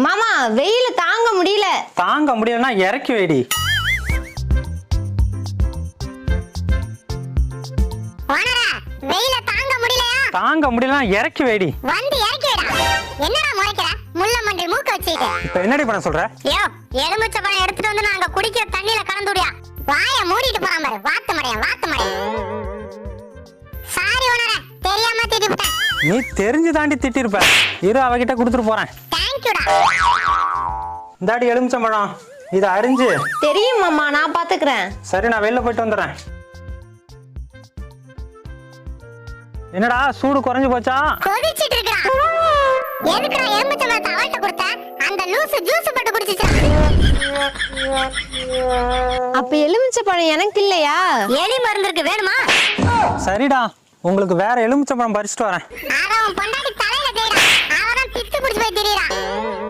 மாமா வெயில தாங்க முடியல. தாங்க முடியலன்னா இறக்கி வைடி. வெயில தாங்க முடியலையா? தாங்க முடியலன்னா இறக்கி வைடி. வந்து இறக்கி வைடா. என்னடா முறைக்கிற? முள்ள மண்டை மூக்க வச்சிட்டு. இப்ப என்னடி பண்ண சொல்ற? யோ, எலுமிச்சை பழம் எடுத்துட்டு வந்து நாங்க குடிக்கிற தண்ணியில கலந்துடியா. வாயை மூடிட்டு போறான் பாரு. வாத்து மடையா. சாரி ஓனரே, தெரியாம திட்டிட்டேன். நீ தெரிஞ்சு தாண்டி திட்டிருப்ப. இரு அவகிட்ட கொடுத்துட்டு போறேன். தேங்க்யூடா. இந்தாடி எலுமிச்சம்பழம், இதை அரிஞ்சு. தெரியும் மாமா, நான் பாத்துக்கிறேன். சரி, நான் வெளில போயிட்டு வந்துடுறேன். என்னடா சூடு குறைஞ்சு போச்சா? கொதிச்சிட்டு இருக்கா? எதுக்குடா எலுமிச்சை பழத்தை அவள்கிட்ட கொடுத்த? அந்த லூசு ஜூஸ் போட்டு குடிச்சிச்சா? அப்ப எலுமிச்சை பழம் எனக்கு இல்லையா? எலி மருந்துக்கு வேணுமா? சரிடா, உங்களுக்கு வேற எலுமிச்சம்பழம் பறிச்சுட்டு வரேன். அத உன் பொண்டாட்டி தலையில தேய்டா. அவதான் பித்து குடிச்சு போய் திரியறா.